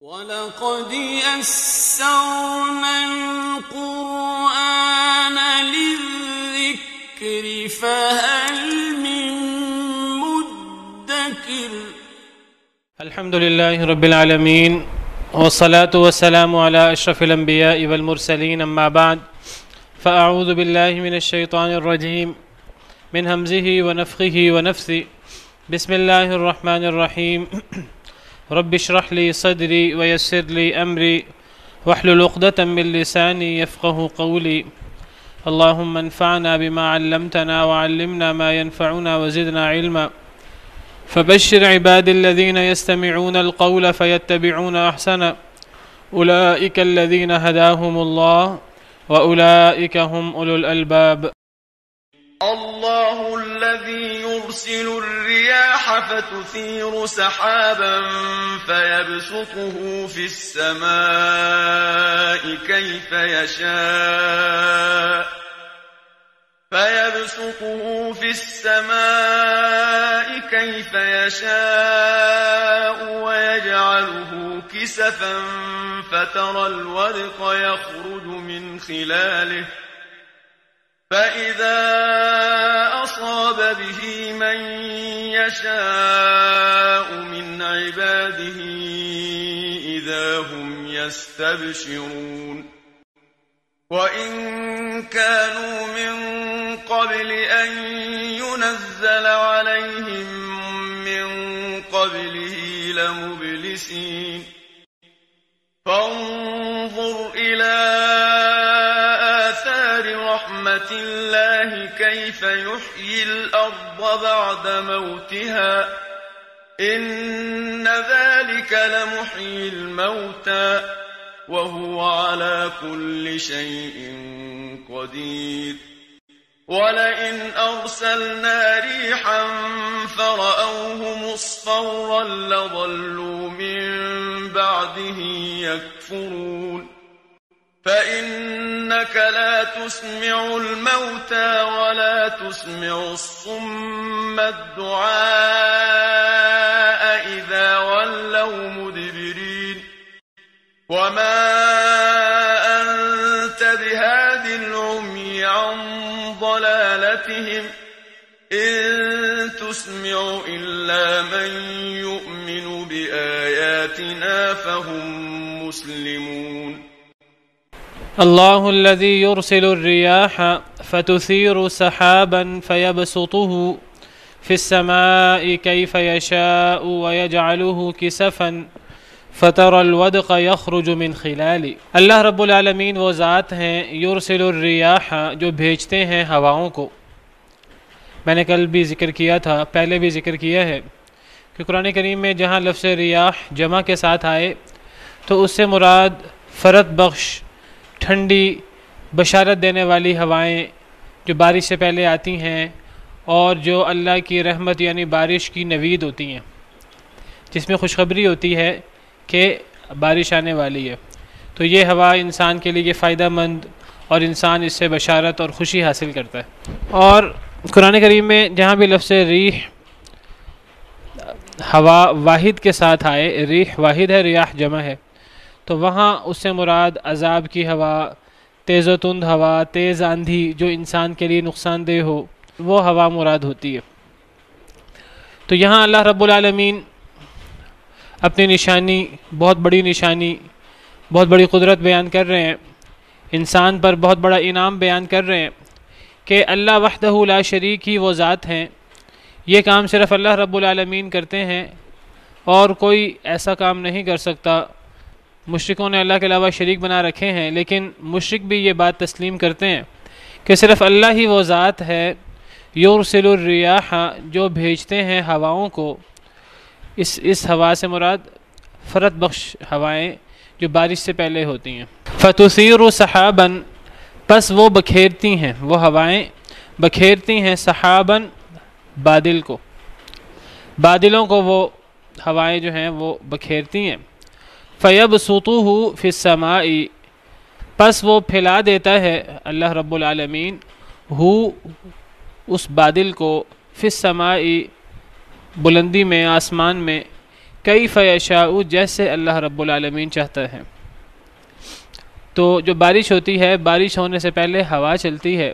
وَلَقَدْ يَسَّرْنَا الْقُرْآنَ لِلذِّكْرِ فَهَلْ مِن مُّدَّكِرٍ الحمد لله رب العالمين والصلاة والسلام على أشرف الأنبياء والمرسلين أما بعد فأعوذ بالله من الشيطان الرجيم من همزه ونفخه ونفثه بسم الله الرحمن الرحيم رب اشرح لي صدري ويسر لي أمري واحلل عقدة من لساني يفقه قولي اللهم انفعنا بما علمتنا وعلمنا ما ينفعنا وزدنا علما فبشر عباد الذين يستمعون القول فيتبعون أحسنه أولئك الذين هداهم الله وأولئك هم أولو الألباب الله الذي يرسل الرياح فتثير سحابا فيبسطه في السماء كيف يشاء ويجعله كسفا فترى الودق يخرج من خلاله فإذا أصاب به من يشاء من عباده إذا هم يستبشرون وإن كانوا من قبل أن ينزل عليهم من قبله لمبلسين فانظر إلى آثار رحمة الله كيف يحيي الأرض بعد موتها إن ذلك لمحيي الموتى وهو على كل شيء قدير ولئن أرسلنا ريحا فرأوه مصفرا لظلوا من بعده يكفرون فإنك لا تسمع الموتى ولا تسمع الصم الدعاء إذا ولوا مدبرين وما أنت بهاد العمي عن ضلالتهم إن تسمع إلا من يؤمن بآياتنا فهم مسلمون الله الذي يرسل الرياح فتثير سحابا فيبسطه في السماء كيف يشاء ويجعله كسفا فترى الودق يخرج من خلاله اللہ رب العالمین وہ ذات ہیں یرسل الریاح جو بھیجتے ہیں ہواؤں کو. میں نے کل بھی ذکر کیا تھا، پہلے بھی ذکر کیا ہے کہ قرآن کریم میں جہاں لفظ ریاح جمع کے ساتھ آئے تو اس سے مراد فرت بخش، ٹھنڈی، بشارت دینے والی ہوائیں جو بارش سے پہلے آتی ہیں اور جو اللہ کی رحمت یعنی بارش کی نوید ہوتی ہیں، جس میں خوشخبری ہوتی ہے کہ بارش آنے والی ہے. تو یہ ہوا انسان کے لیے فائدہ مند اور انسان اس سے بشارت اور خوشی حاصل کرتا ہے. اور قرآن کریم میں جہاں بھی لفظ ریح ہوا واحد کے ساتھ آئے، ریح واحد ہے، ریاح جمع ہے، تو وہاں اس سے مراد عذاب کی ہوا، تیز و تند ہوا، تیز آندھی جو انسان کے لیے نقصان دہ ہو، وہ ہوا مراد ہوتی ہے. تو یہاں اللہ رب العالمین اپنی نشانی، بہت بڑی قدرت بیان کر رہے ہیں، انسان پر بہت بڑا انعام بیان کر رہے ہیں کہ اللہ وحدہ لا شریک ہی وہ ذات ہیں. یہ کام صرف اللہ رب العالمین کرتے ہیں اور کوئی ایسا کام نہیں کر سکتا. مشرکوں نے اللہ کے علاوہ شریک بنا رکھے ہیں، لیکن مشرک بھی یہ بات تسلیم کرتے ہیں کہ صرف اللہ ہی وہ ذات ہے یرسل الریاح جو بھیجتے ہیں ہواؤں کو. اس ہوا سے مراد فرت بخش ہوائیں جو بارش سے پہلے ہوتی ہیں. فتثیر سحابا، پس وہ بکھیرتی ہیں، وہ ہوائیں بکھیرتی ہیں سحابا، بادل کو، بادلوں کو وہ ہوائیں جو ہیں وہ بکھیرتی ہیں. فیبسطہ فی السماء، پس وہ پھیلا دیتا ہے اللہ رب العالمین اس بادل کو، فی السماء، بلندی میں، آسمان میں، کیف یشاء جیسے اللہ رب العالمین چاہتا ہے۔ تو جو بارش ہوتی ہے، بارش ہونے سے پہلے ہوا چلتی ہے،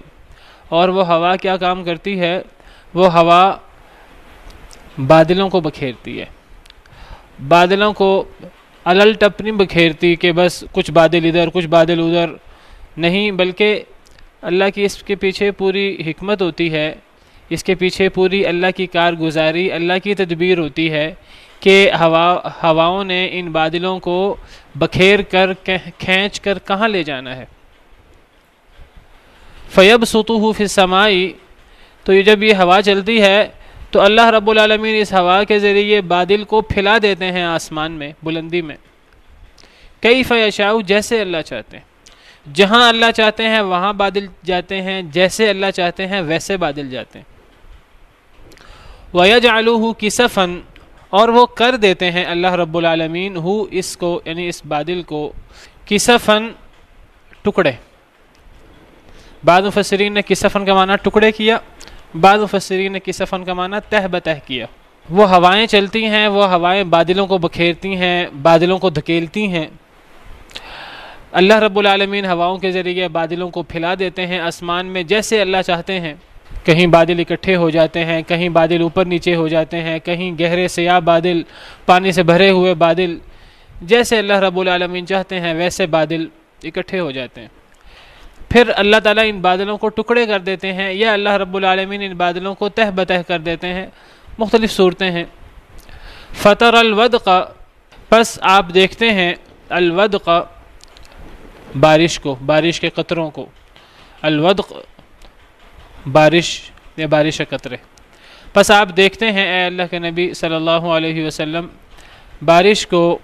اور وہ ہوا کیا کام کرتی ہے؟ وہ ہوا بادلوں کو بکھیرتی ہے، بادلوں کو الل ٹپ نہیں بکھیرتی کہ بس کچھ بادل ادھر کچھ بادل ادھر، نہیں، بلکہ اللہ کی اس کے پیچھے پوری حکمت ہوتی ہے، اس کے پیچھے پوری اللہ کی کارگزاری، اللہ کی تدبیر ہوتی ہے کہ ہواؤں نے ان بادلوں کو بکھیر کر کھینچ کر کہاں لے جانا ہے۔ فَيَبْسُطُهُ فِي السَّمَاءِ، تو یہ جب یہ ہوا چلتی ہے تو اللہ رب العالمین اس ہوا کے ذریعے بادل کو پھیلا دیتے ہیں آسمان میں، بلندی میں۔ کیف یشاء جیسے اللہ چاہتے ہیں، جہاں اللہ چاہتے ہیں وہاں بادل جاتے ہیں، جیسے اللہ چاہتے ہیں ویسے بادل جاتے ہیں۔ وَيَجْعَلُهُ كِسَفًا، اور وہ کر دیتے ہیں اللہ رب العالمین اس کو، یعنی اس بادل کو، کسفن، ٹکڑے۔ بعض مفسرین نے کسفن کا معنی ٹکڑے کیا، بعض مفسرین نے کسفن کا معنی تہ بتہ کیا۔ وہ ہوائیں چلتی ہیں، وہ ہوائیں بادلوں کو بکھیرتی ہیں، بادلوں کو دھکیلتی ہیں۔ اللہ رب العالمین ہواؤں کے ذریعے بادلوں کو پھیلا دیتے ہیں آسمان میں جیسے اللہ چاہتے ہیں۔ کہیں بادل اکٹھے ہو جاتے ہیں، کہیں بادل اوپر نیچے ہو جاتے ہیں، کہیں گہرے سیاہ بادل، پانی سے بھرے ہوئے بادل، جیسے اللہ رب العالمین چاہتے ہیں ویسے بادل اکٹھے ہو جاتے ہیں۔ پھر اللہ تعالیٰ ان بادلوں کو ٹکڑے کر دیتے ہیں، یا اللہ رب العالمین ان بادلوں کو تہ بتہ کر دیتے ہیں، مختلف صورتیں ہیں۔ فطر الودق، پس آپ دیکھتے ہیں الودق، بارش کو، بارش کے قطروں کو، الودق بارش یا بارش کے قطرے۔ پس آپ دیکھتے ہیں اے اللہ کے نبی صلی اللہ علیہ وسلم بارش کو،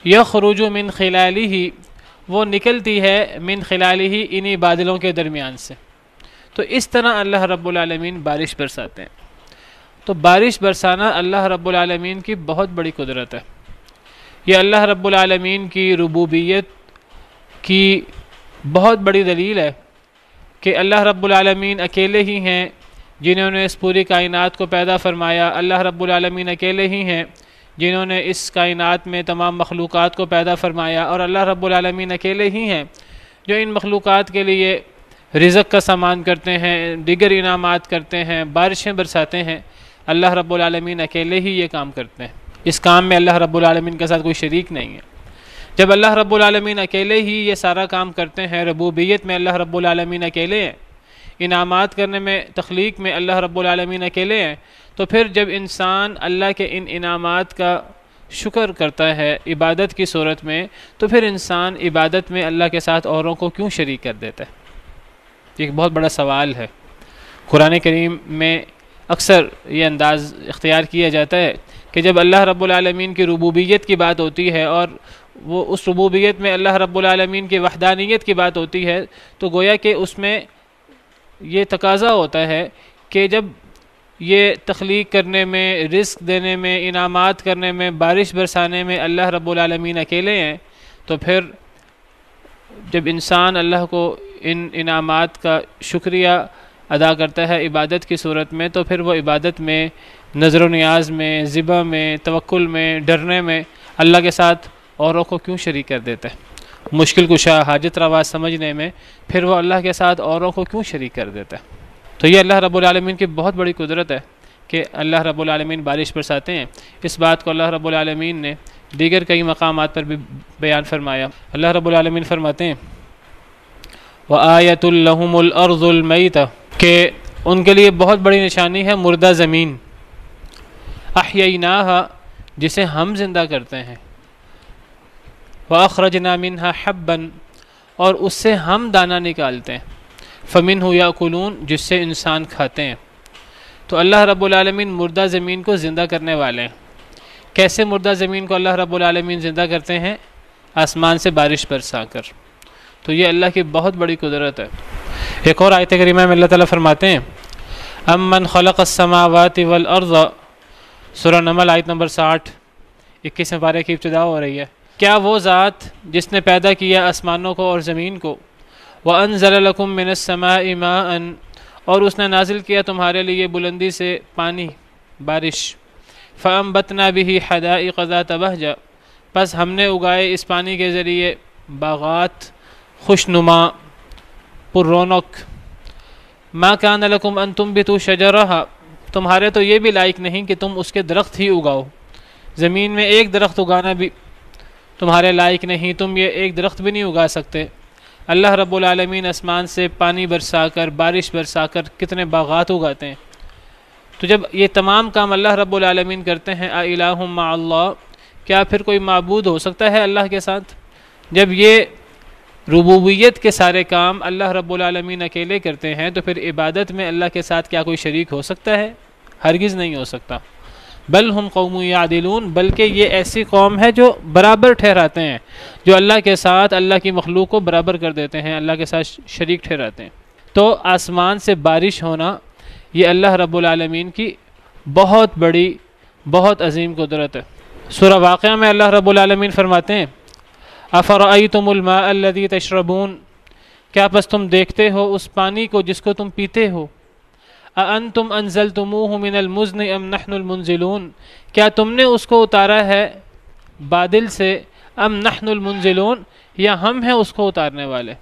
یخرج من خلالہ، وہ نکلتی ہے من خلالہ، انہی بادلوں کے درمیان سے۔ تو اس طرح اللہ رب العالمین بارش برساتے ہیں۔ تو بارش برسانا اللہ رب العالمین کی بہت بڑی قدرت ہے، یہ اللہ رب العالمین کی ربوبیت کی بہت بڑی دلیل ہے کہ اللہ رب العالمین اکیلے ہی ہیں جنہوں نے اس پوری کائنات کو پیدا فرمایا، اللہ رب العالمین اکیلے ہی ہیں جنہوں نے اس کائنات میں تمام مخلوقات کو پیدا فرمایا، اور اللہ رب العالمین اکیلے ہی ہیں جو ان مخلوقات کے لیے رزق کا سامان کرتے ہیں، دیگر انعامات کرتے ہیں، بارشیں برساتے ہیں۔ اللہ رب العالمین اکیلے ہی یہ کام کرتے ہیں، اس کام میں اللہ رب العالمین کے ساتھ کوئی شریک نہیں ہے۔ جب اللہ رب العالمین اکیلے ہی یہ سارا کام کرتے ہیں، ربوبیت میں اللہ رب العالمین اکیلے ہیں، انعامات کرنے میں، تخلیق میں اللہ رب العالمین اکیلے ہیں، تو پھر جب انسان اللہ کے ان انعامات کا شکر کرتا ہے عبادت کی صورت میں، تو پھر انسان عبادت میں اللہ کے ساتھ اوروں کو کیوں شریک کر دیتا ہے؟ یہ ایک بہت بڑا سوال ہے۔ قرآن کریم میں اکثر یہ انداز اختیار کیا جاتا ہے کہ جب اللہ رب العالمین کی ربوبیت کی بات ہوتی ہے اور وہ اس ربوبیت میں اللہ رب العالمین کی وحدانیت کی بات ہوتی ہے، تو گویا کہ اس میں یہ تقاضا ہوتا ہے کہ جب یہ تخلیق کرنے میں، رزق دینے میں، انعامات کرنے میں، بارش برسانے میں اللہ رب العالمین اکیلے ہیں، تو پھر جب انسان اللہ کو ان انعامات کا شکریہ ادا کرتا ہے عبادت کی صورت میں، تو پھر وہ عبادت میں، نظر و نیاز میں، ذبح میں، توکل میں، ڈرنے میں اللہ کے ساتھ اوروں کو کیوں شریک کر دیتا ہے؟ مشکل کشا، حاجت روا سمجھنے میں پھر وہ اللہ کے ساتھ اوروں کو کیوں شریک کر دیتا ہے؟ تو یہ اللہ رب العالمین کی بہت بڑی قدرت ہے کہ اللہ رب العالمین بارش برساتے ہیں۔ اس بات کو اللہ رب العالمین نے دیگر کئی مقامات پر بھی بیان فرمایا۔ اللہ رب العالمین فرماتے ہیں وَآیَةٌ لَهُمُ الْأَرْضُ الْمَيْتَةُ، کہ ان کے لیے بہت بڑی نشانی ہے مردہ زمین، احییناها، جسے ہم زندہ کرتے ہیں، وَأَخْرَجْنَا مِنْهَا حَبًّا، اور اس سے ہم دانہ نکالتے ہیں، فَمِنْهُ يَأْكُلُونَ، جس سے انسان کھاتے ہیں۔ تو اللہ رب العالمین مردہ زمین کو زندہ کرنے والے ہیں۔ کیسے مردہ زمین کو اللہ رب العالمین زندہ کرتے ہیں؟ آسمان سے بارش برسا کر۔ تو یہ اللہ کی بہت بڑی قدرت ہے۔ ایک اور آیت کریمہ میں اللہ تعالیٰ فرماتے ہیں امن خلق السماوات والارض، سورہ نمل آیت نمبر 60، 21ویں پارے کی ابتدا ہو رہی ہے۔ کیا وہ ذات جس نے پیدا کیا آسمانوں کو اور زمین کو، وَأَنزَلَ لَكُم مِّنَ السَّمَاءِ مَاءً، اور اس نے نازل کیا تمہارے لیے بلندی سے پانی، بارش، فَأَنبَتْنَا بِهِ حَدَائِقَ ذَاتَ بَهْجَةٍ، پس ہم نے اگائے اس پانی کے ذریعے باغات خوشنما پر رونق۔ مَا كَانَ لَكُمْ أَن تُنبِتُوا شَجَرَهَا، تمہارے تو یہ بھی لائق نہیں کہ تم اس کے درخت ہی اگاؤ، زمین میں ایک درخت اگانا بھی تمہارے لائق نہیں، تم یہ ایک درخت بھی نہیں اگا سکتے۔ اللہ رب العالمین آسمان سے پانی برسا کر، بارش برسا کر کتنے باغات اگاتے ہیں۔ تو جب یہ تمام کام اللہ رب العالمین کرتے ہیں، اِلٰہٌ مع اللہ، کیا پھر کوئی معبود ہو سکتا ہے اللہ کے ساتھ؟ جب یہ ربوبیت کے سارے کام اللہ رب العالمین اکیلے کرتے ہیں تو پھر عبادت میں اللہ کے ساتھ کیا کوئی شریک ہو سکتا ہے؟ ہرگز نہیں ہو سکتا۔ بل ہم قوم یعدلون، بلکہ یہ ایسی قوم ہے جو برابر ٹھہراتے ہیں، جو اللہ کے ساتھ اللہ کی مخلوق کو برابر کر دیتے ہیں، اللہ کے ساتھ شریک ٹھہراتے ہیں۔ تو آسمان سے بارش ہونا یہ اللہ رب العالمین کی بہت بڑی، بہت عظیم قدرت ہے۔ سورہ واقعہ میں اللہ رب العالمین فرماتے ہیں افرأیتم الماء الذی تشربون، کیا پس تم دیکھتے ہو اس پانی کو جس کو تم پیتے ہو؟ اَأَنْتُمْ أَنزَلْتُمُوهُ مِنَ الْمُزْنِ أَمْ نَحْنُ الْمُنزِلُونَ، کیا تم نے اس کو اتارا ہے بادل سے، ام نحن المنزلون، یا ہم ہیں اس کو اتارنے والے؟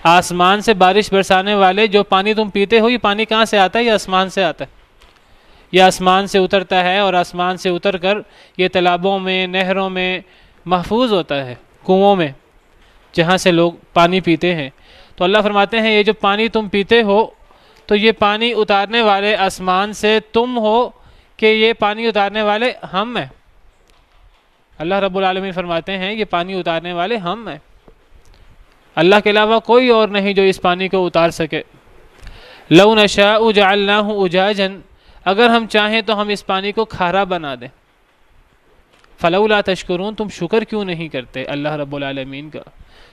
آسمان سے بارش برسانے والے، جو پانی تم پیتے ہو یہ پانی کہاں سے آتا ہے؟ یہ آسمان سے آتا ہے، یہ آسمان سے اترتا ہے، اور آسمان سے اتر کر یہ تالابوں میں، نہروں میں محفوظ ہوتا ہے، کنووں میں جہاں سے لوگ پانی پیتے ہیں۔ تو اللہ فرماتے ہیں یہ جو پانی تم پیتے ہو تو یہ پانی اتارنے والے آسمان سے تم ہو کہ یہ پانی اتارنے والے ہم ہیں؟ اللہ رب العالمین فرماتے ہیں یہ پانی اتارنے والے ہم ہیں، اللہ کے علاوہ کوئی اور نہیں جو اس پانی کو اتار سکے۔ لَوْ نَشَاءُ جَعَلْنَاهُ أُجَاجًا، اگر ہم چاہیں تو ہم اس پانی کو کھارا بنا دیں۔ فَلَوْلَا تَشْكُرُونَ، تم شکر کیوں نہیں کرتے اللہ رب العالمین کا؟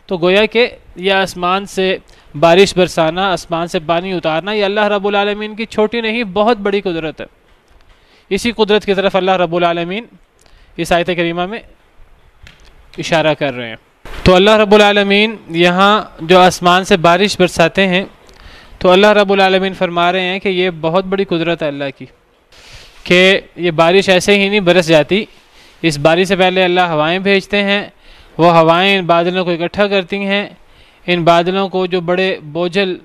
تو گویا کہ یہ آسمان سے بارش برسانا، آسمان سے پانی اتارنا، یہ اللہ رب العالمین کی چھوٹی نہیں بہت بڑی قدرت ہے۔ اسی قدرت کی طرف اللہ رب العالمین اس آیت کریمہ میں اشارہ کر رہے ہیں۔ تو اللہ رب العالمین یہاں جو آسمان سے بارش برساتے ہیں تو اللہ رب العالمین فرما رہے ہیں کہ یہ بہت بڑی قدرت ہے اللہ کی، کہ یہ بارش ایسے ہی نہیں برس جاتی، اس بارش سے پہلے اللہ ہوائیں بھیجتے ہیں، وہ ہوائیں ان بادلوں کو اکٹھا کرتی ہیں، ان بادلوں کو جو بڑے بوجھل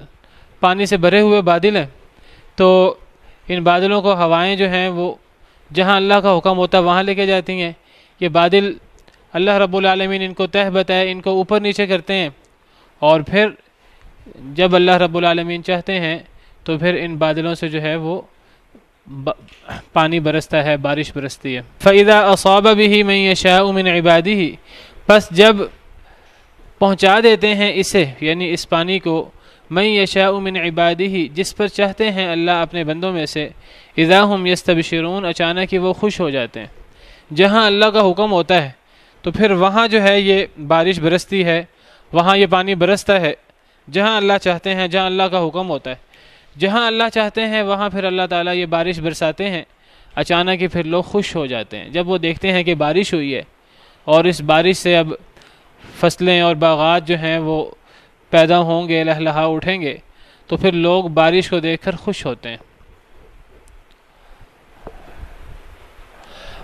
پانی سے بھرے ہوئے بادل ہیں، تو ان بادلوں کو ہوائیں جو ہیں وہ جہاں اللہ کا حکم ہوتا ہے وہاں لے کے جاتی ہیں۔ یہ بادل اللہ رب العالمین ان کو تہ بتہ ان کو اوپر نیچے کرتے ہیں، اور پھر جب اللہ رب العالمین چاہتے ہیں تو پھر ان بادلوں سے جو ہے وہ پانی برستا ہے، بارش برستی ہے۔ فَإِذَا أَصَابَ بِهِ مَن يَشَاءُ مِنْ عِبَادِهِ، پس جب پہنچا دیتے ہیں اسے، یعنی اس پانی کو، مَن يَشَاءُ مِنْ عِبَادِهِ، جس پر چاہتے ہیں اللہ اپنے بندوں میں سے، اِذَا هُمْ يَسْتَبْشِرُونَ، اچانک ہی وہ خوش ہو جاتے ہیں۔ جہاں اللہ کا حکم ہوتا ہے تو پھر وہاں جو ہے یہ بارش برستی ہے، وہاں یہ پانی برستا ہے، جہاں اللہ چاہتے ہیں، جہاں اللہ کا حکم ہوتا ہے، جہاں اللہ چاہتے ہیں وہاں پھر اللہ تعالیٰ یہ بارش برساتے ہیں۔ اچانک ہی پھر لوگ خوش ہو جاتے ہیں جب وہ دیکھتے ہیں کہ بارش ہوئی ہے، اور اس بارش سے اب فصلیں اور باغات جو ہیں وہ پیدا ہوں گے، لہلہا اٹھیں گے، تو پھر لوگ بارش کو دیکھ کر خوش ہوتے ہیں۔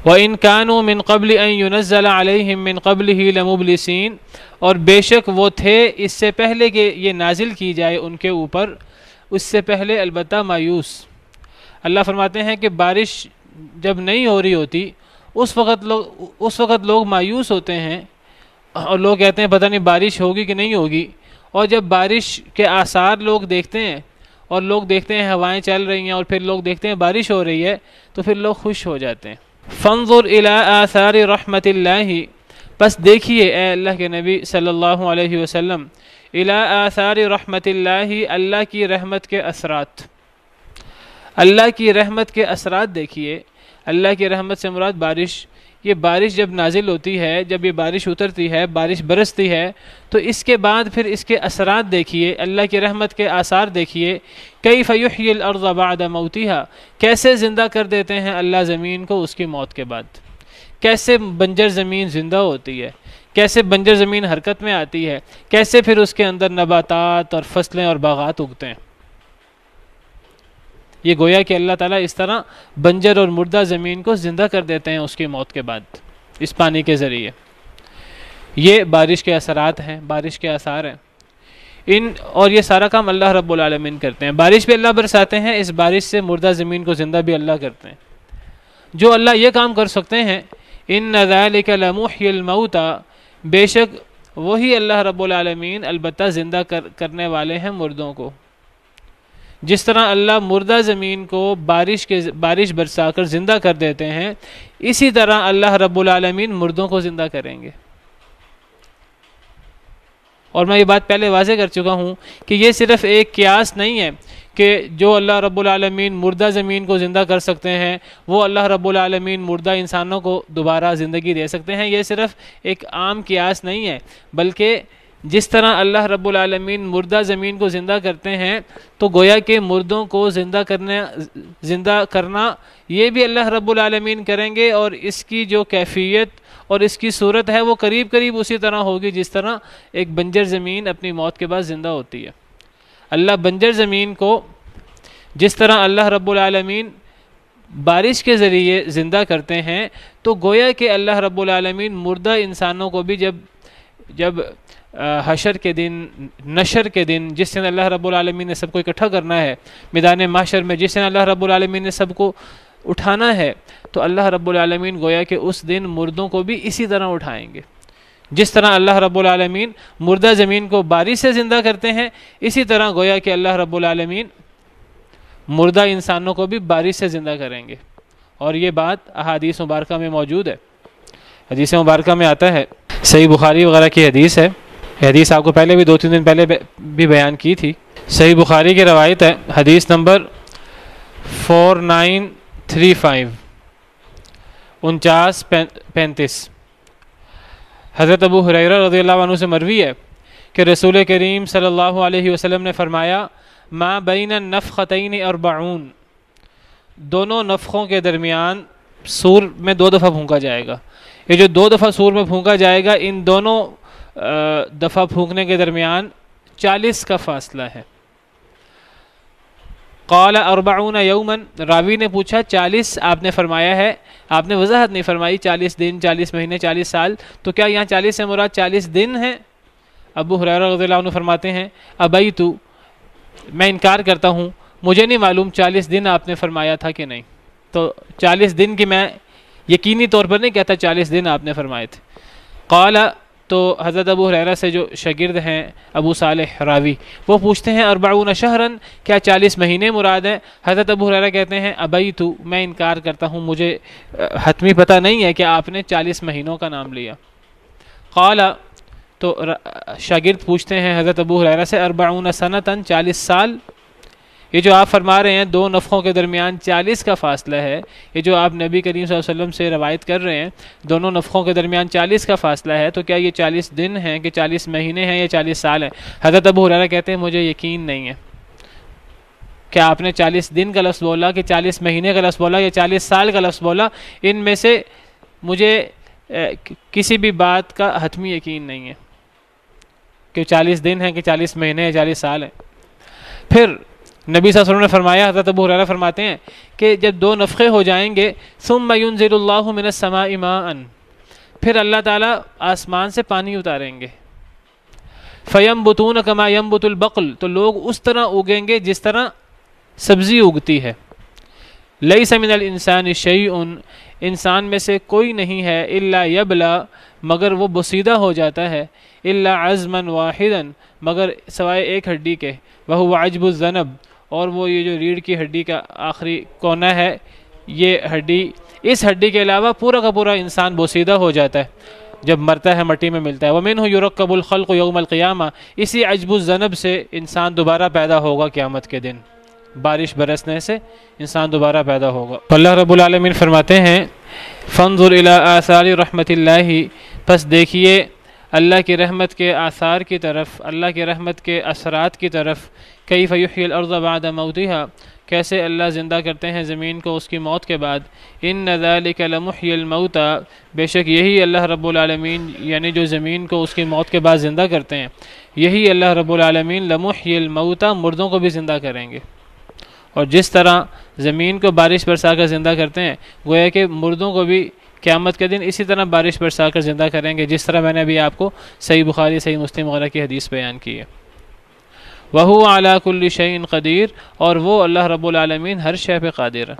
وَإِن كَانُوا مِن قَبْلِ أَن يُنَزَّلَ عَلَيْهِم مِّن قَبْلِهِ لَمُبْلِسِينَ، اور بے شک وہ تھے اس سے پہلے کہ یہ نازل کی جائے ان کے اوپر، اس سے پہلے البتہ مایوس۔ اللہ فرماتے ہیں کہ بارش جب نہیں ہو رہی ہوتی اس وقت لوگ مایوس ہوتے ہیں، اور لوگ کہتے ہیں پتہ نہیں بارش ہوگی کہ نہیں ہوگی، اور جب بارش کے آثار لوگ دیکھتے ہیں، اور لوگ دیکھتے ہیں ہوائیں چل رہی ہیں، اور پھر لوگ دیکھتے ہیں بارش ہو رہی ہے، تو پھر لوگ خوش ہو جاتے ہیں۔ فانظر الى آثار رحمت اللہ، بس دیکھیے اے اللہ کے نبی صلی اللہ علیہ وسلم، الى آثار رحمت اللہ، اللہ کی رحمت کے اثرات، اللہ کی رحمت کے اثرات دیکھیے۔ اللہ کی رحمت سے مراد بارش، یہ بارش جب نازل ہوتی ہے، جب یہ بارش اترتی ہے، بارش برستی ہے، تو اس کے بعد پھر اس کے اثرات دیکھیے، اللہ کی رحمت کے آثار دیکھیے۔ کیف یحیی الارض بعد موتها، کیسے زندہ کر دیتے ہیں اللہ زمین کو اس کی موت کے بعد، کیسے بنجر زمین زندہ ہوتی ہے، کیسے بنجر زمین حرکت میں آتی ہے، کیسے پھر اس کے اندر نباتات اور فصلیں اور باغات اگتے ہیں۔ یہ گویا کہ اللہ تعالیٰ اس طرح بنجر اور مردہ زمین کو زندہ کر دیتے ہیں اس کی موت کے بعد اس پانی کے ذریعے. یہ بارش کے اثرات ہیں، بارش کے آثار ہیں اور یہ سارا کام اللہ رب العالمین کرتے ہیں. بارش بھی اللہ برساتے ہیں، اس بارش سے مردہ زمین کو زندہ بھی اللہ کرتے ہیں. جو اللہ یہ کام کر سکتے ہیں، ان ذالک لمحی الموتى، بے شک وہی اللہ رب العالمین البتہ زندہ کرنے والے ہیں مردوں کو. جس طرح اللہ مردہ زمین کو بارش برسا کر زندہ کر دیتے ہیں، اسی طرح اللہ رب العالمین مردوں کو زندہ کریں گے. اور میں یہ بات پہلے واضح کر چکا ہوں کہ یہ صرف ایک قیاس نہیں ہے کہ جو اللہ رب العالمین مردہ زمین کو زندہ کر سکتے ہیں وہ اللہ رب العالمین مردہ انسانوں کو دوبارہ زندگی دے سکتے ہیں. یہ صرف ایک عام قیاس نہیں ہے، بلکہ جس طرح اللہ رب العالمین مردہ زمین کو زندہ کرتے ہیں تو گویا کہ مردوں کو زندہ کرنا یہ بھی اللہ رب العالمین کریں گے، اور اس کی جو کیفیت اور اس کی صورت ہے وہ قریب اسی طرح ہوگی جس طرح ایک بنجر زمین اپنی موت کے بعد زندہ ہوتی ہے. اللہ بنجر زمین کو جس طرح اللہ رب العالمین بارش کے ذریعے زندہ کرتے ہیں تو گویا کہ اللہ رب العالمین مردہ انسانوں کو بھی جب حشر کے دن، نشر کے دن، جس دن اللہ رب العالمین نے سب کو اکٹھا کرنا ہے میدان محشر میں، جس دن اللہ رب العالمین نے سب کو اٹھانا ہے، تو اللہ رب العالمین گویا کہ اس دن مردوں کو بھی اسی طرح اٹھائیں گے. جس طرح اللہ رب العالمین مردہ زمین کو بارش سے زندہ کرتے ہیں، اسی طرح گویا کہ اللہ رب العالمین مردہ انسانوں کو بھی بارش سے زندہ کریں گے. اور یہ بات احادیث مبارکہ میں موجود ہے. حدیث مبارکہ میں آتا ہے، صحیح بخاری وغیرہ کی حدیث ہے. حدیث آپ کو پہلے بھی 2-3 دن پہلے بھی بیان کی تھی. صحیح بخاری کی روایت ہے، حدیث نمبر 4935 4935. حضرت ابو ہریرہ رضی اللہ عنہ سے مروی ہے کہ رسول کریم صلی اللہ علیہ وسلم نے فرمایا، ما بین النفختین 40، دونوں نفخوں کے درمیان سور میں 2 دفعہ پھونکا جائے گا. یہ جو 2 دفعہ سور میں پھونکا جائے گا، ان دونوں دفعہ پھونکنے کے درمیان 40 کا فاصلہ ہے. قال 40 یوما، راوی نے پوچھا 40 آپ نے فرمایا ہے، آپ نے وضاحت نہیں فرمائی 40 دن، 40 مہینے، 40 سال، تو کیا یہاں 40 سے مراد 40 دن ہیں؟ ابو ہریرہ رضی اللہ عنہ فرماتے ہیں، ابیت، میں انکار کرتا ہوں، مجھے نہیں معلوم 40 دن آپ نے فرمایا تھا کہ نہیں. تو 40 دن کی میں یقینی طور پر نہیں کہتا 40 دن آپ نے فرمائے تھے. قال، تو حضرت ابو ہریرہ سے جو شاگرد ہیں ابو صالح راوی، وہ پوچھتے ہیں 40 شہرن، کیا 40 مہینے مراد ہیں؟ حضرت ابو ہریرہ کہتے ہیں ابیت، میں انکار کرتا ہوں، مجھے حتمی پتہ نہیں ہے کہ آپ نے 40 مہینوں کا نام لیا. قال، تو شاگرد پوچھتے ہیں حضرت ابو ہریرہ سے 40 سنتن، 40 سال. یہ جو آپ فرما رہے ہیں 2 نفخوں کے درمیان 40 کا فاصلہ ہے، یہ جو آپ نبی کریم صلی اللہ علیہ وسلم سے روایت کر رہے ہیں دونوں نفخوں کے درمیان 40 کا فاصلہ ہے، تو کیا یہ 40 دن ہیں کہ 40 مہینے ہیں یا 40 سال ہیں؟ حضرت ابو ہریرہ کہتے ہیں مجھے یقین نہیں ہے کہ آپ نے 40 دن کا لفظ بولا کہ 40 مہینے کا لفظ بولا یا 40 سال کا لفظ بولا. ان میں سے مجھے کسی بھی بات کا حتمی یقین نہیں ہے کہ 40 دن ہیں کہ 40 مہینے یا 40 سال ہیں. پھر نبی صلی اللہ علیہ وسلم نے فرمایا، حضرت ابو ہریرہ فرماتے ہیں کہ جب 2 نفخے ہو جائیں گے، ثم ينزل اللہ من السماء ماء، پھر اللہ تعالیٰ آسمان سے پانی اتاریں گے. فینبتون کما ینبت البقل، تو لوگ اس طرح اگیں گے جس طرح سبزی اگتی ہے. لیس من الانسان شیء، انسان میں سے کوئی نہیں ہے، الا یبلا، مگر وہ بسیدہ ہو جاتا ہے، الا عظما واحدا، مگر سوائے ایک ہڈی کے، وہو عجب الذنب، اور وہ یہ جو ریڑھ کی ہڈی کا آخری کونا ہے، یہ ہڈی، اس ہڈی کے علاوہ پورا کا پورا انسان بوسیدہ ہو جاتا ہے جب مرتا ہے، مٹی میں ملتا ہے. وَمِنْهُ يُرَكَّبُ الْخَلْقُ يَوْمَ الْقِيَامَةِ، اسی عجب الذنب سے انسان دوبارہ پیدا ہوگا قیامت کے دن، بارش برسنے سے انسان دوبارہ پیدا ہوگا. اللہ رب العالمین فرماتے ہیں فَانظُرْ إِلَىٰ آثَارِ رَحْمَةِ اللَّهِ، پس دیکھیے اللہ کی رحمت کے آثار کی طرف، اللہ کی رحمت کے اثرات کی طرف. کیف یحیی الارض بعد موتها، کیسے اللہ زندہ کرتے ہیں زمین کو اس کی موت کے بعد. ان ذلک لمحیی الموتى، بے شک یہی اللہ رب العالمین یعنی جو زمین کو اس کی موت کے بعد زندہ کرتے ہیں، یہی اللہ رب العالمین لمحیی الموتى، مردوں کو بھی زندہ کریں گے. اور جس طرح زمین کو بارش برسا کر زندہ کرتے ہیں، گویا کہ مردوں کو بھی قیامت کے دن اسی طرح بارش برسا کر زندہ کریں گے، جس طرح میں نے ابھی آپ کو صحیح بخاری صحیح مسلم وغیرہ کی حدیث بیان کی ہے۔ وَهُوَ عَلَى كُلِّ شَيْءٍ قَدِيرٌ، اور وہ اللہ رب العالمین ہر شے پہ قادر ہے،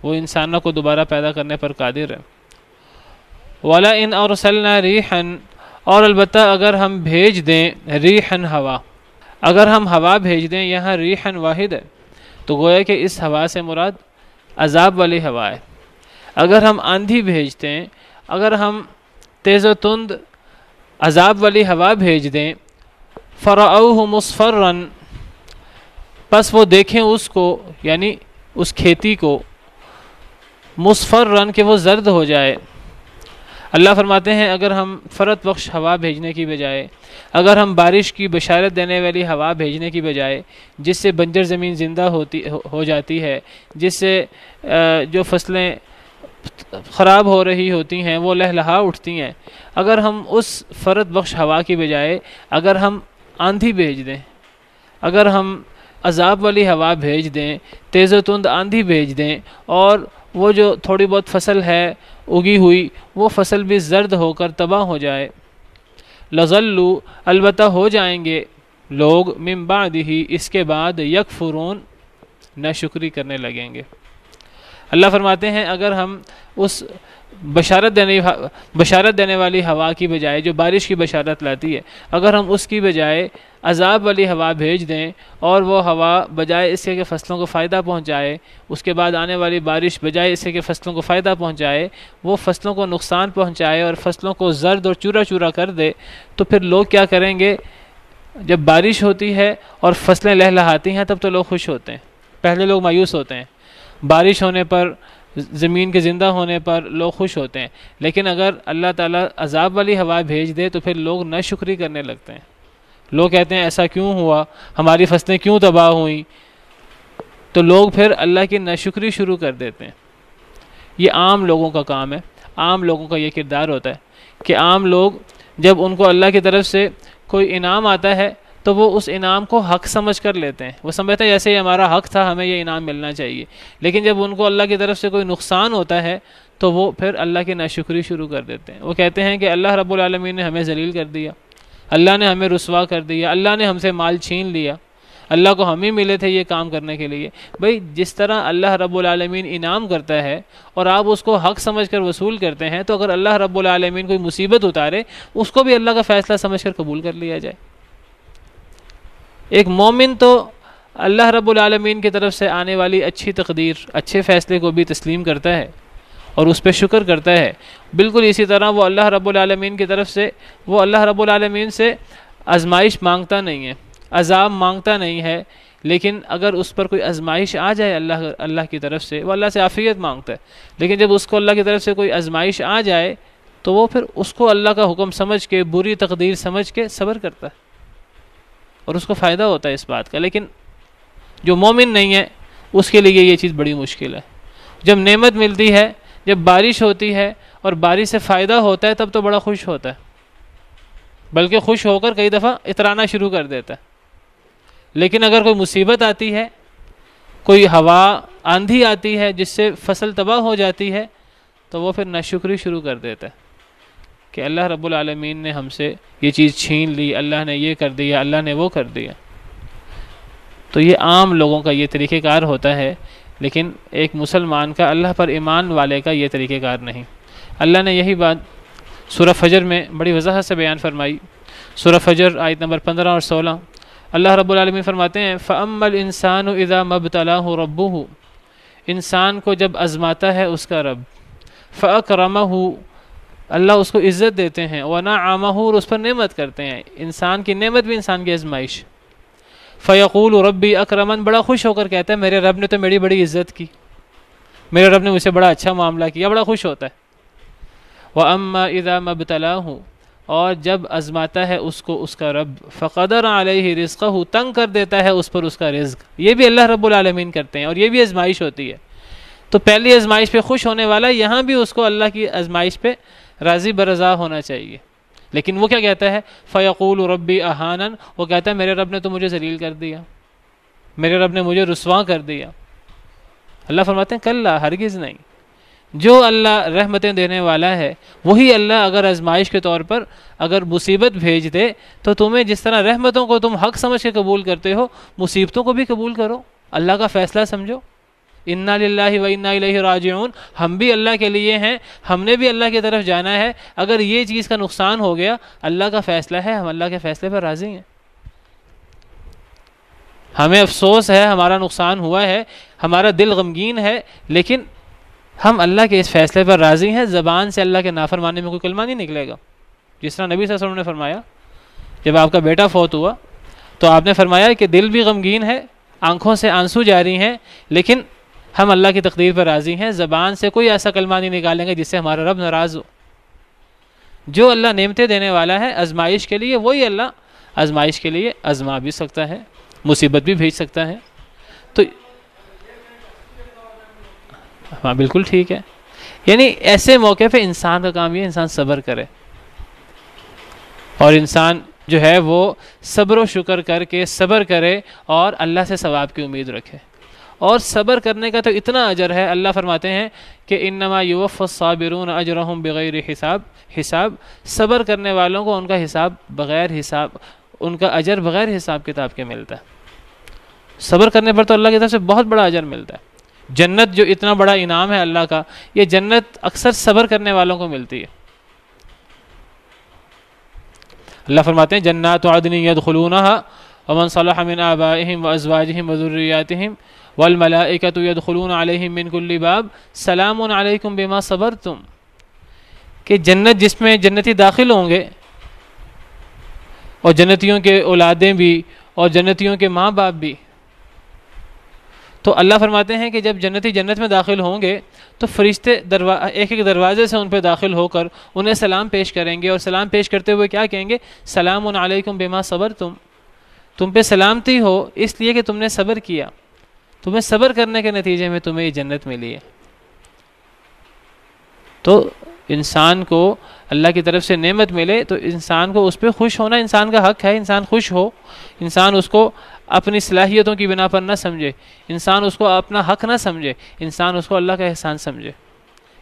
وہ انسانوں کو دوبارہ پیدا کرنے پر قادر ہے۔ وَلَئِنْ أَرْسَلْنَا رِيحًا، اور البتہ اگر ہم بھیج دیں ریحًا ہوا، اگر ہم ہوا بھیج دیں، یہاں ریحًا واحد ہے تو گویا کہ اس ہوا سے مراد عذاب والی ہوا ہے۔ اگر ہم آندھی بھیجتے ہیں، اگر ہم تیز و تند عذاب والی ہوا بھیج دیں، فَرَأَوْهُ مُصْفَرًّا، پس وہ دیکھیں اس کو، یعنی اس کھیتی کو، مصفرًا کہ وہ زرد ہو جائے۔ اللہ فرماتے ہیں اگر ہم فرت بخش ہوا بھیجنے کی بجائے، اگر ہم بارش کی بشارت دینے والی ہوا بھیجنے کی بجائے، جس سے بنجر زمین زندہ ہو جاتی ہے، جس سے جو فصلیں خراب ہو رہی ہوتی ہیں وہ لہلہا اٹھتی ہیں، اگر ہم اس فرت بخش ہوا کی بجائے اگر ہم آندھی بھیج دیں، اگر ہم عذاب والی ہوا بھیج دیں، تیز و تند آندھی بھیج دیں، اور وہ جو تھوڑی بہت فصل ہے اگی ہوئی وہ فصل بھی زرد ہو کر تباہ ہو جائے، لَظَلُّوا، البتہ ہو جائیں گے لوگ، من بعدہ، اس کے بعد، یکفرون، ناشکری کرنے لگیں گے۔ اللہ فرماتے ہیں اگر ہم اس بشارت دینے والی ہوا کی بجائے، جو بارش کی بشارت لاتی ہے، اگر ہم اس کی بجائے عذاب والی ہوا بھیج دیں، اور وہ ہوا بجائے اس کے کہ فصلوں کو فائدہ پہنچائے، اس کے بعد آنے والی بارش بجائے اس کے کہ فصلوں کو فائدہ پہنچائے، وہ فصلوں کو نقصان پہنچائے اور فصلوں کو زرد اور چورا چورا کر دے، تو پھر لوگ کیا کریں گے؟ جب بارش ہوتی ہے اور فصلیں لہلہاتی ہیں تب تو لوگ خوش ہوتے ہیں، پہلے لوگ مایوس ہوتے ہیں، بارش ہونے پر، زمین کے زندہ ہونے پر لوگ خوش ہوتے ہیں، لیکن اگر اللہ تعالیٰ عذاب والی ہوا بھیج دے تو پھر لوگ ناشکری کرنے لگتے ہیں، لوگ کہتے ہیں ایسا کیوں ہوا، ہماری فصلیں کیوں تباہ ہوئیں، تو لوگ پھر اللہ کی ناشکری شروع کر دیتے ہیں۔ یہ عام لوگوں کا کام ہے، عام لوگوں کا یہ کردار ہوتا ہے کہ عام لوگ جب ان کو اللہ کی طرف سے کوئی انعام آتا ہے تو وہ اس انعام کو حق سمجھ کر لیتے ہیں، وہ سمجھتے ہیں جیسے یہ ہمارا حق تھا، ہمیں یہ انعام ملنا چاہیے، لیکن جب ان کو اللہ کی طرف سے کوئی نقصان ہوتا ہے تو وہ پھر اللہ کی ناشکری شروع کر دیتے ہیں، وہ کہتے ہیں کہ اللہ رب العالمین نے ہمیں ذلیل کر دیا، اللہ نے ہمیں رسوا کر دیا، اللہ نے ہم سے مال چھین لیا، اللہ کو ہم ہی ملے تھے یہ کام کرنے کے لیے۔ بھئی جس طرح اللہ رب العالمین انعام کرتا ہے اور آپ اس کو حق سمجھ کر وصول کرتے ہیں، تو اگر اللہ رب العالمین کوئی مصیبت اتارے اس کو بھی اللہ کا فیصلہ سمجھ کر قبول کر لیا جائے۔ ایک مومن تو اللہ رب العالمین کی طرف سے آنے والی اچھی تقدیر، اچھے فیصلے کو بھی تسلیم کرتا ہے اور اس پہ شکر کرتا ہے، بالکل اسی طرح وہ اللہ رب العالمین کی طرف سے، وہ اللہ رب العالمین سے آزمائش مانگتا نہیں ہے، عذاب مانگتا نہیں ہے، لیکن اگر اس پر کوئی آزمائش آ جائے اللہ کی طرف سے، وہ اللہ سے عافیت مانگتا ہے، لیکن جب اس کو اللہ کی طرف سے کوئی آزمائش آ جائے تو وہ پھر اس کو اللہ کا حکم سمجھ کے، بری تقدیر سمجھ کے صبر کرتا ہے اور اس کو فائدہ ہوتا ہے اس بات کا۔ لیکن جو مومن نہیں ہے اس کے لیے یہ چیز بڑی مشکل ہے۔ جب نعمت ملتی ہے، جب بارش ہوتی ہے اور بارش سے فائدہ ہوتا ہے تب تو بڑا خوش ہوتا ہے، بلکہ خوش ہو کر کئی دفعہ اترانا شروع کر دیتا ہے، لیکن اگر کوئی مصیبت آتی ہے، کوئی ہوا آندھی آتی ہے جس سے فصل تباہ ہو جاتی ہے، تو وہ پھر ناشکری شروع کر دیتا ہے کہ اللہ رب العالمین نے ہم سے یہ چیز چھین لی، اللہ نے یہ کر دیا، اللہ نے وہ کر دیا۔ تو یہ عام لوگوں کا یہ طریقہ کار ہوتا ہے، لیکن ایک مسلمان کا، اللہ پر ایمان والے کا یہ طریقہ کار نہیں۔ اللہ نے یہی بات سورہ فجر میں بڑی وضاحت سے بیان فرمائی، سورہ فجر آیت نمبر 15 اور 16، اللہ رب العالمین فرماتے ہیں فَأَمَّا الْإِنسَانُ إِذَا مَبْتَلَاهُ رَبُّهُ، انسان کو جب آزماتا ہے اس کا رب، فَأَكْرَمَهُ، اللہ اس کو عزت دیتے ہیں، وَنَعَمَهُ، اور اس پر نعمت کرتے ہیں، انسان کی نعمت بھی انسان کی آزمائش، فَيَقُولُ رَبِّي أَكْرَمَنِ، بڑا خوش ہو کر کہتا ہے میرے رب نے تو میری بڑی عزت کی، میرے رب نے مجھ سے بڑا اچھا معاملہ کیا، بڑا خوش ہوتا ہے۔ وَأَمَّا إِذَا مَبْتَلَاهُ، اور جب آزماتا ہے اس کو اس کا رب، فَقَدَرَ عَلَيْهِ رِزْقَهُ، تنگ کر دیتا ہے اس پر اس کا رزق، یہ بھی اللہ رب العالمین کرتے ہیں اور یہ بھی آزمائش ہوتی ہے۔ تو پہلی آزمائش پہ خوش ہونے والا، یہاں بھی اس کو اللہ کی آزمائش پہ راضی برضا ہونا چاہیے، لیکن وہ کیا کہتا ہے؟ فَيَقُولُ رَبِّي أَهَانَنِ، وہ کہتا ہے میرے رب نے تو مجھے ذلیل کر دیا، میرے رب نے مجھے رسواں کر دیا. اللہ فرماتے ہیں کلا، ہرگز نہیں. جو اللہ رحمتیں دینے والا ہے وہی اللہ اگر آزمائش کے طور پر اگر مصیبت بھیج دے تو تمہیں جس طرح رحمتوں کو تم حق سمجھ کے قبول کرتے ہو مصیبتوں کو بھی قبول کرو، اللہ کا فیصلہ سمجھو. انا للہ و انا الیہ راجعون، ہم بھی اللہ کے لیے ہیں، ہم نے بھی اللہ کی طرف جانا ہے. اگر یہ چیز کا نقصان ہو گیا اللہ کا فیصلہ ہے، ہم اللہ کے فیصلے پر راضی ہیں. ہمیں افسوس ہے، ہمارا نقصان ہوا ہے، ہمارا دل غمگین ہے، لیکن ہم اللہ کے اس فیصلے پر راضی ہیں. زبان سے اللہ کے نافرمانے میں کوئی کلمہ نہیں نکلے گا. جس طرح نبی صلی اللہ علیہ وسلم نے فرمایا جب آپ کا بیٹا فوت ہوا تو آپ نے فرمایا کہ دل بھی غمگین ہے، آنکھوں سے آنسو جاری ہیں، لیکن ہم اللہ کی تقدیر پر راضی ہیں. زبان سے کوئی ایسا کلمہ نہیں نکالیں گے جس سے ہمارا رب ناراض ہو. جو اللہ نعمتیں دینے والا ہے آزمائش کے لیے، وہی اللہ آزمائش کے لیے آزما بھی سکتا ہے، مصیبت بھی بھیج سکتا ہے. تو ہاں بالکل ٹھیک ہے. یعنی ایسے موقع پہ انسان کا کام یہ انسان صبر کرے، اور انسان جو ہے وہ صبر و شکر کر کے صبر کرے اور اللہ سے ثواب کی امید رکھے. اور صبر کرنے کا تو اتنا اجر ہے، اللہ فرماتے ہیں کہ انما یوفی الصابرون اجرہم بغیر حساب. صبر کرنے والوں کو ان کا حساب بغیر حساب، ان کا اجر بغیر حساب کتاب کے ملتا ہے. صبر کرنے پر تو اللہ کی طرف سے بہت بڑا اجر ملتا ہے. جنت جو اتنا بڑا انعام ہے اللہ کا، یہ جنت اکثر صبر کرنے والوں کو ملتی ہے. اللہ فرماتے ہیں جنات عدن يدخلونها ومن صلح من آبائهم وازواجهم وذرياتهم والملائکۃ يدخلون علیہم من کل باب سلام علیکم بما صبرتم. کہ جنت جس میں جنتی داخل ہوں گے اور جنتیوں کے اولادیں بھی اور جنتیوں کے ماں باپ بھی، تو اللہ فرماتے ہیں کہ جب جنتی جنت میں داخل ہوں گے تو فرشتے ایک ایک دروازے سے ان پہ داخل ہو کر انہیں سلام پیش کریں گے، اور سلام پیش کرتے ہوئے کیا کہیں گے؟ سلام علیکم بما صبرتم. تم پہ سلامتی ہو اس لیے کہ تم نے صبر کیا، تمہیں صبر کرنے کے نتیجے میں تمہیں یہ جنت ملی ہے. تو انسان کو اللہ کی طرف سے نعمت ملے تو انسان کو اس پہ خوش ہونا انسان کا حق ہے. انسان خوش ہو، انسان اس کو اپنی صلاحیتوں کی بنا پر نہ سمجھے، انسان اس کو اپنا حق نہ سمجھے، انسان اس کو اللہ کا احسان سمجھے،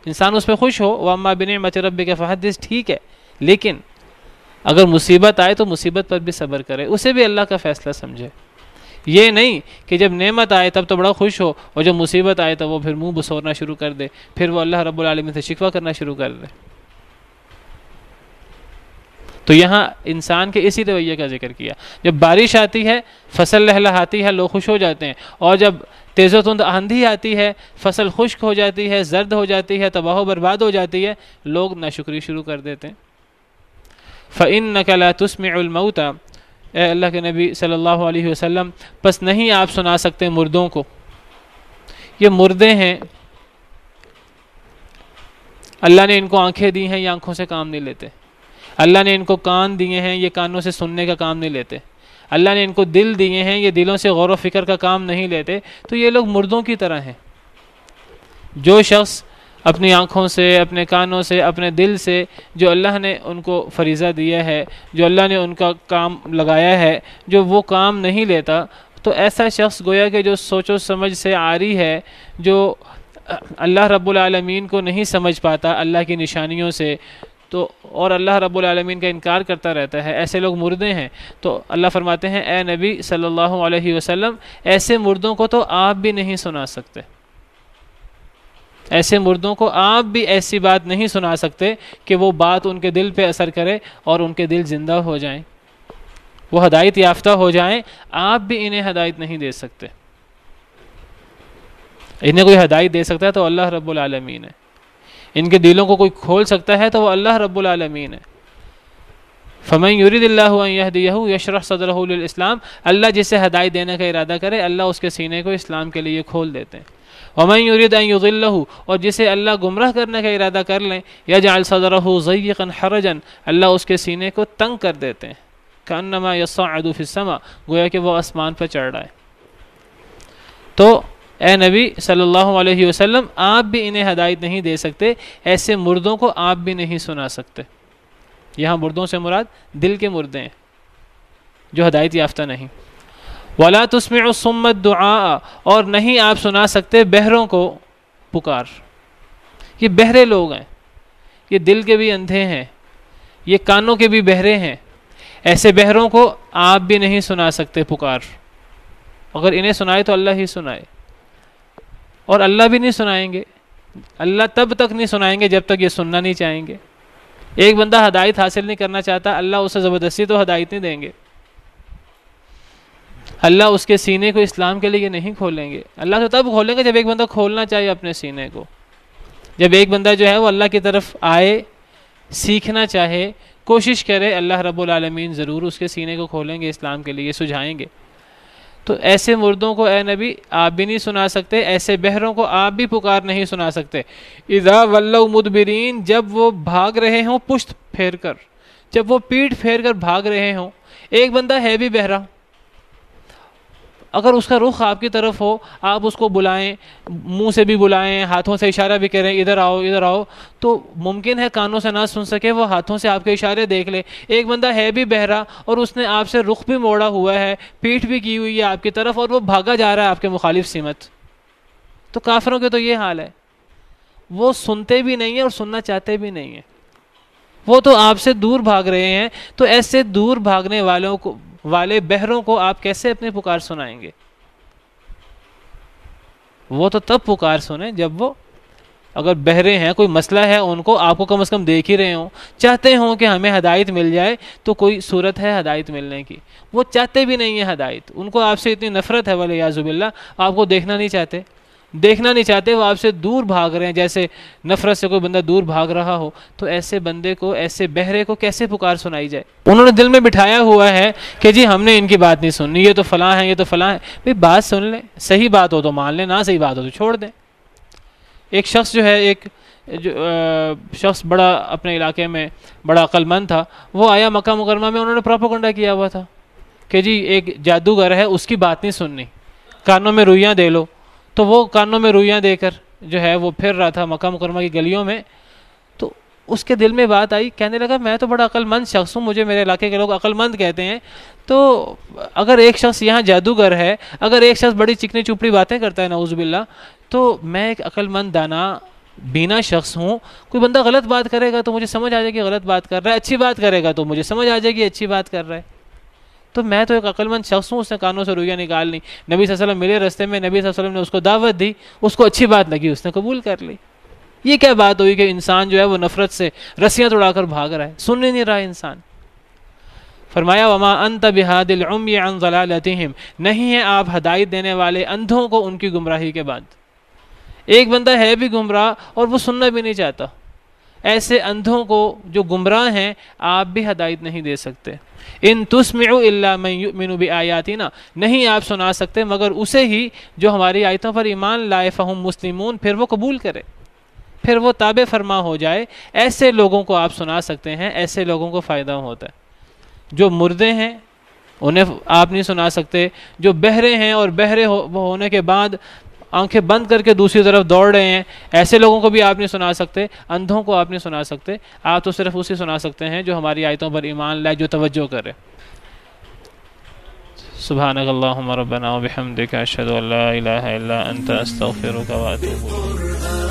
انسان اس پہ خوش ہو. وَأَمَّا بِنِعْمَةِ رَبِّكَ فَحَدِّثْ، ٹھیک ہے، لیکن اگر مصیبت آئے تو مصیبت پر بھی صبر کرے، اسے بھی اللہ کا فیصلہ سمجھے. یہ نہیں کہ جب نعمت آئے تب تو بڑا خوش ہو اور جب مصیبت آئے تو وہ پھر منہ بسورنا شروع کر دے، پھر وہ اللہ رب العالمین سے شکوہ کرنا شروع کر دے. تو یہاں انسان کے اسی رویے کا ذکر کیا. جب بارش آتی ہے فصل لہلہاتی ہے، لوگ خوش ہو جاتے ہیں، اور جب تیز و تند آندھی آتی ہے فصل خشک ہو جاتی ہے، زرد ہو جاتی ہے، تباہ و برباد ہو جاتی ہے، لوگ ناشکری شروع کر دیتے ہیں. فَإِنَّكَ لَا تُسْمِعُ الْمَوْتَى، اے اللہ کے نبی صلی اللہ علیہ وسلم پس نہیں آپ سنا سکتے مردوں کو. یہ مردے ہیں، اللہ نے ان کو آنکھیں دی ہیں، یہ آنکھوں سے کام نہیں لیتے. اللہ نے ان کو کان دیے ہیں، یہ کانوں سے سننے کا کام نہیں لیتے. اللہ نے ان کو دل دیے ہیں، یہ دلوں سے غور و فکر کا کام نہیں لیتے. تو یہ لوگ مردوں کی طرح ہیں. جو شخص اپنی آنکھوں سے، اپنے کانوں سے، اپنے دل سے جو اللہ نے ان کو فریضہ دیا ہے، جو اللہ نے ان کا کام لگایا ہے، جو وہ کام نہیں لیتا، تو ایسا شخص گویا کہ جو سوچ و سمجھ سے عاری ہے، جو اللہ رب العالمین کو نہیں سمجھ پاتا اللہ کی نشانیوں سے، تو اور اللہ رب العالمین کا انکار کرتا رہتا ہے، ایسے لوگ مردے ہیں. تو اللہ فرماتے ہیں اے نبی صلی اللہ علیہ وسلم ایسے مردوں کو تو آپ بھی نہیں سنا سکتے، ایسے مردوں کو آپ بھی ایسی بات نہیں سنا سکتے کہ وہ بات ان کے دل پہ اثر کرے اور ان کے دل زندہ ہو جائیں، وہ ہدایت یافتہ ہو جائیں. آپ بھی انہیں ہدایت نہیں دے سکتے. انہیں کوئی ہدایت دے سکتا ہے تو اللہ رب العالمین ہے. ان کے دلوں کو کوئی کھول سکتا ہے تو وہ اللہ رب العالمین ہے. فَمَن يُرِدِ اللَّهُ أَن يَهْدِيَهُ يَشْرَحْ صَدْرَهُ لِلْإِسْلَامِ، اللہ جسے ہدایت دینے کا ارادہ کرے اللہ اس کے سینے کو اسلام کے لیے کھول دیتے ہیں. وَمَن يُرِدْ أَن يُضِلَّهُ، اور جسے اللہ گمراہ کرنے کا ارادہ کر لیں يَجْعَلْ صَدْرَهُ ضَيِّقًا حَرَجًا، اللہ اس کے سینے کو تنگ کر دیتے ہیں. كَأَنَّمَا يَصَّعَّدُ فِي السَّمَاءِ، گویا کہ وہ آسمان پر چڑھ رہا ہے. تو اے نبی صلی اللہ علیہ وسلم آپ بھی انہیں ہدایت نہیں دے سکتے، ایسے مردوں کو آپ بھی نہیں سنا سکتے. یہاں مردوں سے مراد دل کے مردے ہیں جو ہدایت یافتہ نہیں. وَلَا تُسْمِعُ الصُّمَّ الدُّعَاءَ، اور نہیں آپ سنا سکتے بہروں کو پکار. یہ بہرے لوگ ہیں، یہ دل کے بھی اندھے ہیں، یہ کانوں کے بھی بہرے ہیں. ایسے بہروں کو آپ بھی نہیں سنا سکتے پکار. اگر انہیں سنائے تو اللہ ہی سنائے، اور اللہ بھی نہیں سنائیں گے. اللہ تب تک نہیں سنائیں گے جب تک یہ سننا نہیں چاہیں گے. ایک بندہ ہدایت حاصل نہیں کرنا چاہتا، اللہ اسے زبردستی تو ہدایت نہیں دیں گے. اللہ اس کے سینے کو اسلام کے لیے نہیں کھولیں گے. اللہ تو تب کھولیں گے جب ایک بندہ کھولنا چاہیے اپنے سینے کو. جب ایک بندہ جو ہے وہ اللہ کی طرف آئے، سیکھنا چاہے، کوشش کرے، اللہ رب العالمین ضرور اس کے سینے کو کھولیں گے، اسلام کے لیے سجھائیں گے. تو ایسے مردوں کو اے نبی آپ بھی نہیں سنا سکتے، ایسے بہروں کو آپ بھی پکار نہیں سنا سکتے. اذا ولوا مدبرین، جب وہ بھاگ رہے ہوں پشت پھیر کر، جب وہ پیٹھ پھیر کر بھاگ رہے ہوں. ایک بندہ ہے بھی بہرا، اگر اس کا رخ آپ کی طرف ہو، آپ اس کو بلائیں، منہ سے بھی بلائیں، ہاتھوں سے اشارہ بھی کریں ادھر آؤ ادھر آؤ، تو ممکن ہے کانوں سے نہ سن سکے، وہ ہاتھوں سے آپ کے اشارے دیکھ لے. ایک بندہ ہے بھی بہرا اور اس نے آپ سے رخ بھی موڑا ہوا ہے، پیٹھ بھی کی ہوئی ہے آپ کی طرف، اور وہ بھاگا جا رہا ہے آپ کے مخالف سمت. تو کافروں کے تو یہ حال ہے، وہ سنتے بھی نہیں ہیں اور سننا چاہتے بھی نہیں ہیں، وہ تو آپ سے دور بھاگ رہے ہیں. تو ایسے دور بھاگنے والے بہروں کو آپ کیسے اپنے پکار سنائیں گے؟ وہ تو تب پکار سنیں جب وہ اگر بہرے ہیں، کوئی مسئلہ ہے ان کو، آپ کو کم از کم دیکھ ہی رہے ہوں، چاہتے ہوں کہ ہمیں ہدایت مل جائے، تو کوئی صورت ہے ہدایت ملنے کی. وہ چاہتے بھی نہیں ہیں ہدایت، ان کو آپ سے اتنی نفرت ہے والعیاذ باللہ، آپ کو دیکھنا نہیں چاہتے، وہ آپ سے دور بھاگ رہے ہیں. جیسے نفرت سے کوئی بندہ دور بھاگ رہا ہو، تو ایسے بندے کو، ایسے بہرے کو کیسے پکار سنائی جائے؟ انہوں نے دل میں بٹھایا ہوا ہے کہ جی ہم نے ان کی بات نہیں سننی، یہ تو فلاں ہے، یہ تو فلاں ہے. بھئی بات سن لیں، صحیح بات ہو تو مان لیں، نہ صحیح بات ہو تو چھوڑ دیں. ایک شخص جو ہے، ایک شخص بڑا اپنے علاقے میں بڑا عقل مند تھا، وہ آیا مکہ مکرمہ میں، انہوں نے پروپیگنڈا کیا ہوا تھا کہ جی ایک جادوگر ہے، اس کی بات نہیں سننی، کانوں میں روئیاں دے لو. تو وہ کانوں میں روئیاں دے کر جو ہے وہ پھر رہا تھا مکہ مکرمہ کی گلیوں میں. تو اس کے دل میں بات آئی، کہنے لگا میں تو بڑا عقل مند شخص ہوں، مجھے میرے علاقے کے لوگ عقل مند کہتے ہیں، تو اگر ایک شخص یہاں جادوگر ہے، اگر ایک شخص بڑی چکنی چپڑی باتیں کرتا ہے نعوذ باللہ، تو میں ایک عقل مند دانا بینا شخص ہوں، کوئی بندہ غلط بات کرے گا تو مجھے سمجھ آ جائے گی غلط بات کر رہا ہے، اچھی بات کرے گا تو مجھے سمجھ آ جائے گی اچھی بات کر رہا ہے. تو میں تو ایک عقل مند شخص ہوں. اس نے کانوں سے رویاں نکال لی. نبی صلی اللہ علیہ وسلم ملے رستے میں، نبی صلی اللہ علیہ وسلم نے اس کو دعوت دی، اس کو اچھی بات لگی، اس نے قبول کر لی. یہ کیا بات ہوئی کہ انسان جو ہے وہ نفرت سے رسیاں توڑا کر بھاگ رہا ہے، سن نہیں رہا انسان. فرمایا وما انت بہاد العمی عن ضلالتہم، نہیں ہیں آپ ہدایت دینے والے اندھوں کو ان کی گمراہی کے بعد. ایک بندہ ہے بھی گمراہ اور وہ سننا بھی نہیں چاہتا، ایسے اندھوں کو جو گمراہ ہیں آپ بھی ہدایت نہیں دے سکتے. ان تسمعوا الا من یؤمن بآیاتنا، نہیں آپ سنا سکتے مگر اسے ہی جو ہماری آیتوں پر ایمان لائے، فہم مسلمون، پھر وہ قبول کرے، پھر وہ تابع فرما ہو جائے. ایسے لوگوں کو آپ سنا سکتے ہیں، ایسے لوگوں کو فائدہ ہوتا ہے. جو مردے ہیں انہیں آپ نہیں سنا سکتے، جو بہرے ہیں اور بہرے ہونے کے بعد آنکھیں بند کر کے دوسری طرف دوڑ رہے ہیں، ایسے لوگوں کو بھی آپ نہیں سنا سکتے. اندھوں کو آپ نہیں سنا سکتے، آپ تو صرف اسے سنا سکتے ہیں جو ہماری آیتوں پر ایمان لائے، جو توجہ کرے. سبحانک اللہم ربنا وبحمدک، اشہد ان لا الہ الا انت، استغفرک واتوب الیک.